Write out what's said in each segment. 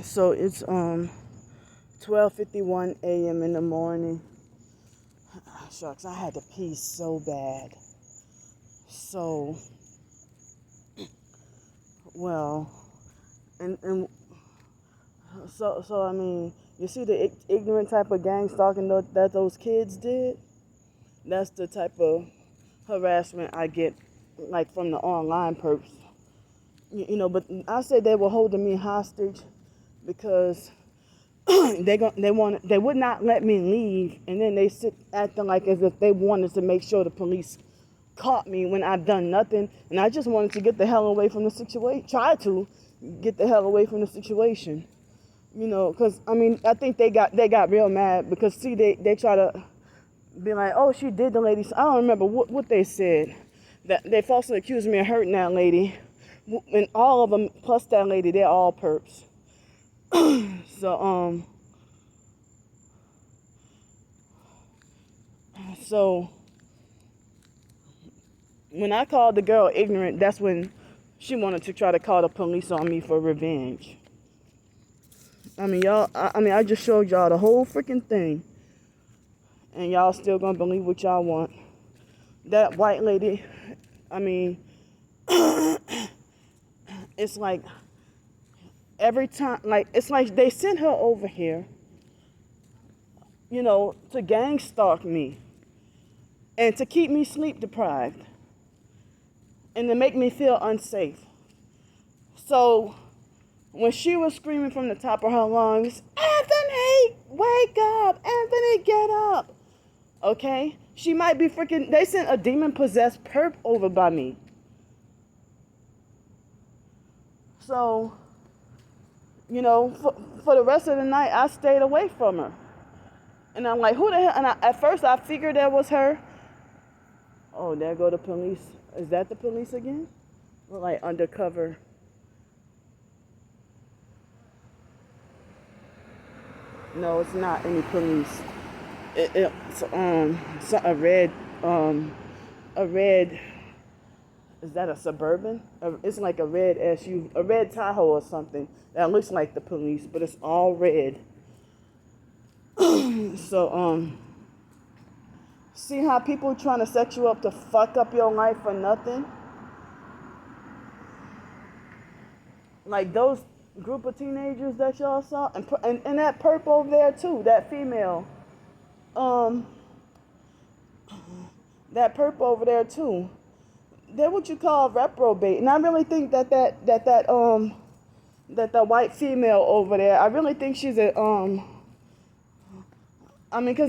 So it's 12:51 a.m. in the morning. Shucks, I had to pee so bad. So, well, and so I mean, you see the ignorant type of gang stalking that those kids did? That's the type of harassment I get, like from the online perps. But I said they were holding me hostage because they would not let me leave, and then they sit acting like as if they wanted to make sure the police caught me when I've done nothing, and I just wanted to get the hell away from the situation. Try to get the hell away from the situation, because I mean I think they got real mad because see they try to be like, oh, she did the lady. I don't remember what they said, that they falsely accused me of hurting that lady, and all of them plus that lady, they're all perps. So when I called the girl ignorant, that's when she wanted to try to call the police on me for revenge. I mean, I just showed y'all the whole freaking thing, and y'all still gonna believe what y'all want. That white lady, I mean, it's like every time, like, it's like they sent her over here, to gang stalk me and to keep me sleep deprived and to make me feel unsafe. So when she was screaming from the top of her lungs, Anthony, wake up! Anthony, get up! Okay? She might be freaking, they sent a demon-possessed perp over by me. So, for the rest of the night, I stayed away from her. And I'm like, who the hell? And at first, I figured that was her. Oh, there go the police. Is that the police again? We're like undercover. No, it's not any police. It's a red, is that a Suburban? It's like a red SUV, a red Tahoe or something that looks like the police, but it's all red. So, see how people trying to set you up to fuck up your life for nothing? Like those group of teenagers that y'all saw, and that perp over there too, that female, that perp over there too. They're what you call reprobate, and I really think that white female over there, I really think she's because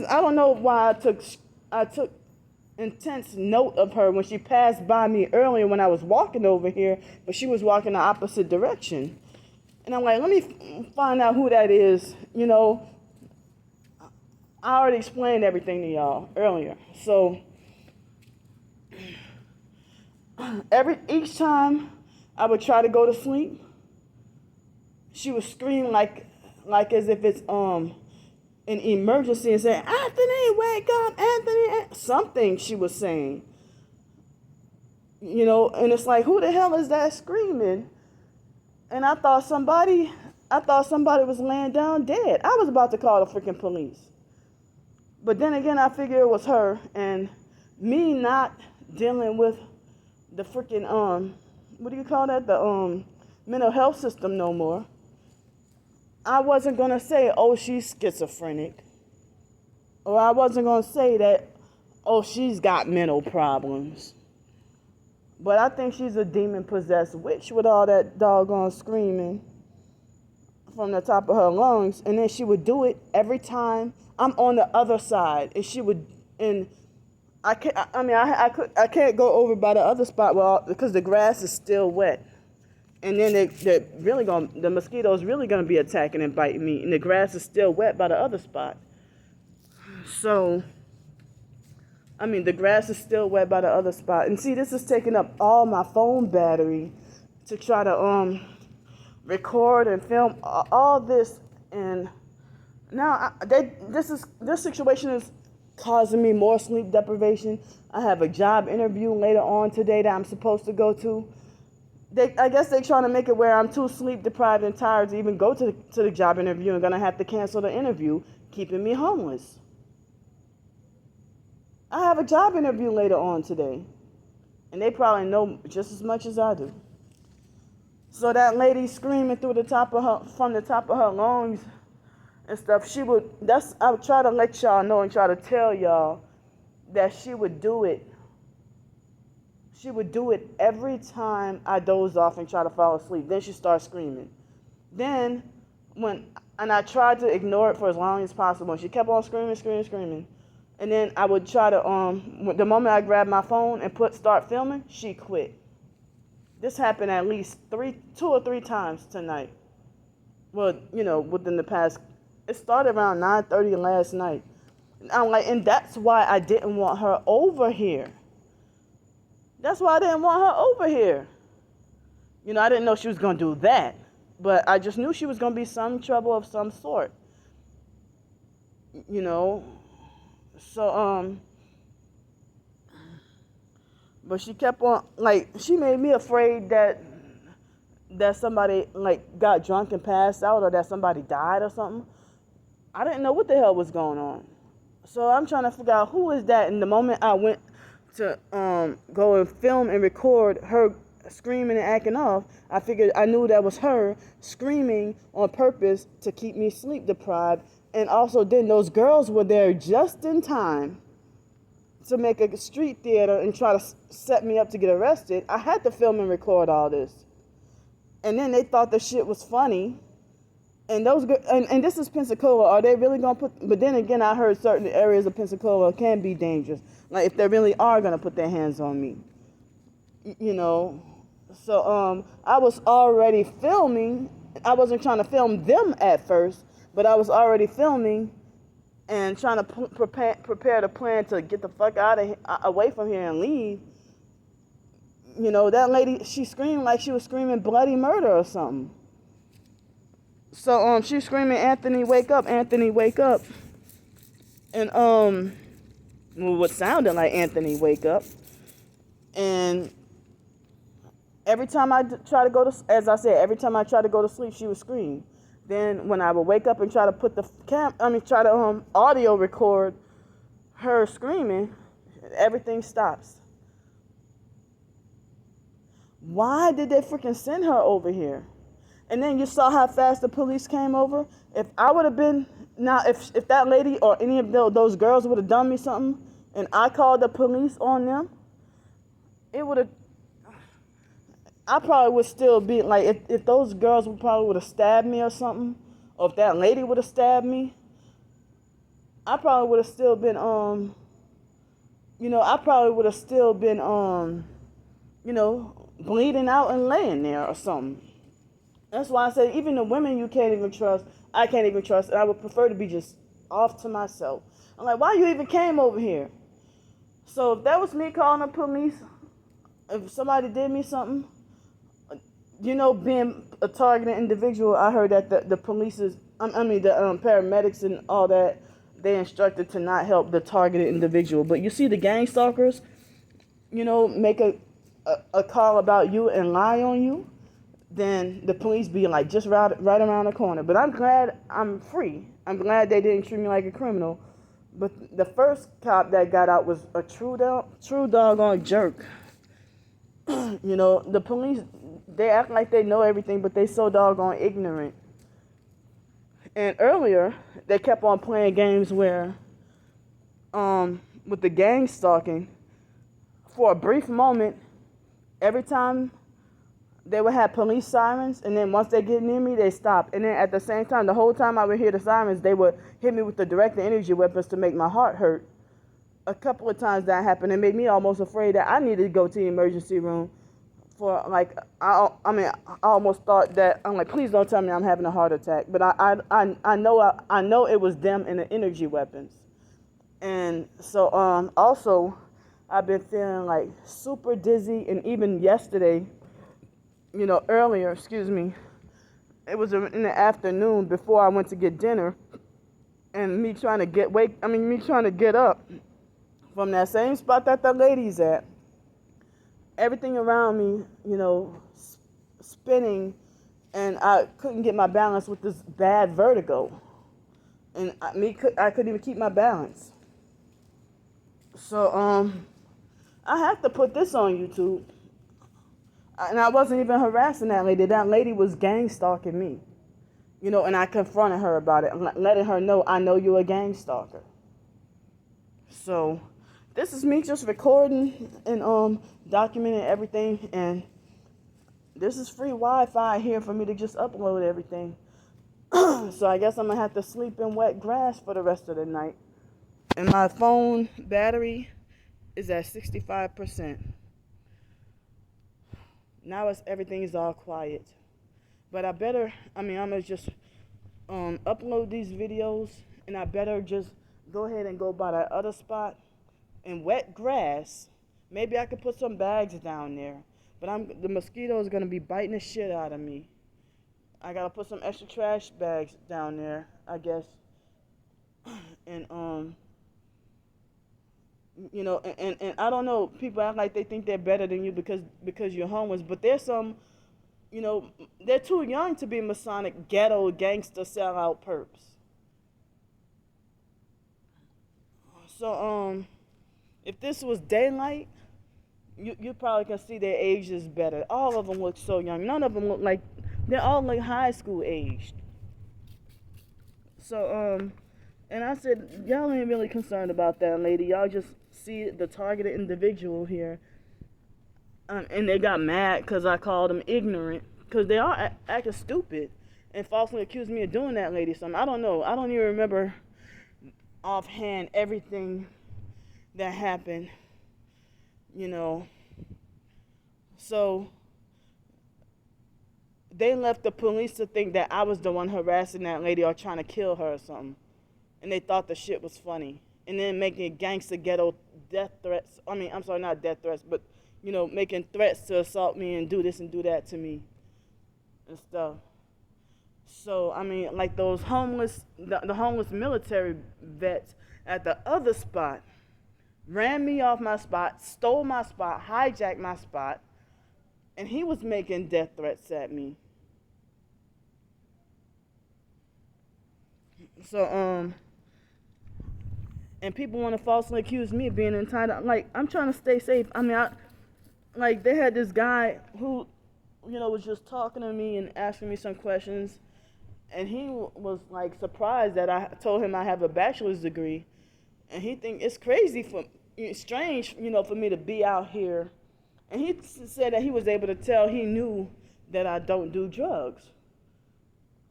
I don't know why I took intense note of her when she passed by me earlier when I was walking over here, but she was walking the opposite direction. And I'm like, let me find out who that is. I already explained everything to y'all earlier. So each time I would try to go to sleep, she would scream like as if it's an emergency and say, Anthony, wake up, Anthony. Something she was saying. And it's like, who the hell is that screaming? And I thought somebody was laying down dead. I was about to call the freaking police. But then again, I figured it was her, and me not dealing with the freaking, what do you call that? The mental health system no more. I wasn't going to say, oh, she's schizophrenic. Or I wasn't going to say that, oh, she's got mental problems. But I think she's a demon-possessed witch with all that doggone screaming from the top of her lungs. And then she would do it every time I'm on the other side. And she would, and I can't go over by the other spot because the grass is still wet. And then the mosquitoes really gonna be attacking and biting me, and the grass is still wet by the other spot. So, the grass is still wet by the other spot. And see, this is taking up all my phone battery to try to record and film all this. And now this situation is causing me more sleep deprivation. I have a job interview later on today that I'm supposed to go to. I guess they trying to make it where I'm too sleep deprived and tired to even go to the job interview and gonna have to cancel the interview, keeping me homeless. I have a job interview later on today, and they probably know just as much as I do. So that lady screaming from the top of her lungs and stuff, I would try to let y'all know and try to tell y'all that she would do it. She would do it every time I doze off and try to fall asleep. Then she starts screaming. Then I tried to ignore it for as long as possible. She kept on screaming. And then I would try to, the moment I grabbed my phone and start filming, she quit. This happened at least 2 or 3 times tonight. Well, within the past, it started around 9:30 last night. And that's why I didn't want her over here. That's why I didn't want her over here. I didn't know she was going to do that, but I just knew she was going to be some trouble of some sort. So, but she kept on, she made me afraid that somebody, got drunk and passed out, or that somebody died or something. I didn't know what the hell was going on. So I'm trying to figure out who is that. And the moment I went to go and film and record her screaming and acting off, I knew that was her screaming on purpose to keep me sleep deprived. And also then those girls were there just in time to make a street theater and try to set me up to get arrested. I had to film and record all this. And then they thought the shit was funny. And and this is Pensacola. Are they really going to but then again, I heard certain areas of Pensacola can be dangerous. If they really are going to put their hands on me. So I was already filming. I wasn't trying to film them at first, but I was already filming and trying to prepare the plan to get the fuck away from here and leave. That lady, she screamed like she was screaming bloody murder or something. So she's screaming, "Anthony, wake up! Anthony, wake up!" And what sounded like "Anthony, wake up!" And every time I try to go to, as I said, every time I try to go to sleep, she would scream. Then when I would wake up and try to put try to audio record her screaming, everything stops. Why did they freaking send her over here? And then you saw how fast the police came over. If I would have been, if that lady or any of those girls would have done me something and I called the police on them, I probably would still be, if those girls would have stabbed me or something, or if that lady would have stabbed me, I probably would have still been, bleeding out and laying there or something. That's why I said even the women you can't even trust, I can't even trust, and I would prefer to be just off to myself. I'm like, why you even came over here? So if that was me calling the police, if somebody did me something, being a targeted individual, I heard that the paramedics and all that, they instructed to not help the targeted individual. But you see the gang stalkers, make a call about you and lie on you, then the police be just right around the corner. But I'm glad I'm free. I'm glad they didn't treat me like a criminal. But the first cop that got out was a true doggone jerk. The police, they act like they know everything, but they so doggone ignorant. And earlier, they kept on playing games where, with the gang stalking, for a brief moment, every time they would have police sirens, and then once they get near me, they stop. And then at the same time, the whole time I would hear the sirens, they would hit me with the direct energy weapons to make my heart hurt. A couple of times that happened, it made me almost afraid that I needed to go to the emergency room. For I almost thought that, I'm like, please don't tell me I'm having a heart attack. But I know it was them and the energy weapons. And so also, I've been feeling super dizzy, and even yesterday, earlier, it was in the afternoon before I went to get dinner, and me trying to get up from that same spot that the lady's at. Everything around me, spinning, and I couldn't get my balance with this bad vertigo. And I couldn't even keep my balance. So I have to put this on YouTube. And I wasn't even harassing that lady. That lady was gang stalking me. And I confronted her about it, letting her know I know you're a gang stalker. So this is me just recording and documenting everything, and this is free Wi-Fi here for me to just upload everything. So I guess I'm gonna have to sleep in wet grass for the rest of the night. And my phone battery is at 65%. Now everything is all quiet. But I'm gonna just upload these videos, and I better just go ahead and go by that other spot in wet grass. Maybe I could put some bags down there, but the mosquito is gonna be biting the shit out of me. I gotta put some extra trash bags down there, I guess. And and I don't know. People act like they think they're better than you because you're homeless, but there's some. They're too young to be Masonic ghetto gangster sellout perps. So if this was daylight, you probably can see their ages better. All of them look so young. None of them look like they're all like high school aged. So and I said, y'all ain't really concerned about that lady. Y'all just see the targeted individual here. And they got mad because I called them ignorant, because they are acting stupid and falsely accused me of doing that lady something. I don't know. I don't even remember offhand everything that happened, So they left the police to think that I was the one harassing that lady or trying to kill her or something. And they thought the shit was funny. And then making gangster ghetto death threats. I'm sorry, not death threats, but making threats to assault me and do this and do that to me and stuff. So, like those the homeless military vets at the other spot ran me off my spot, stole my spot, hijacked my spot, and he was making death threats at me. So, and people want to falsely accuse me of being entitled. Like, I'm trying to stay safe. They had this guy who, was just talking to me and asking me some questions, and he was like surprised that I told him I have a bachelor's degree, and he think it's strange, for me to be out here, and he said that he was able to tell he knew that I don't do drugs.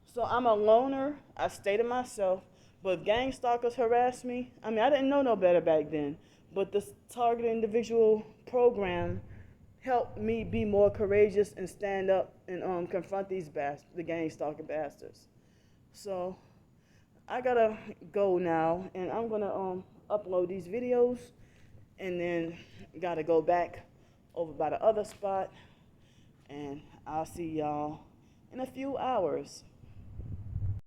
So I'm a loner. I stay to myself. But if gang stalkers harass me, I didn't know no better back then. But this targeted individual program helped me be more courageous and stand up and confront the gang stalker bastards. So I gotta go now, and I'm gonna upload these videos, and then gotta go back over by the other spot, and I'll see y'all in a few hours.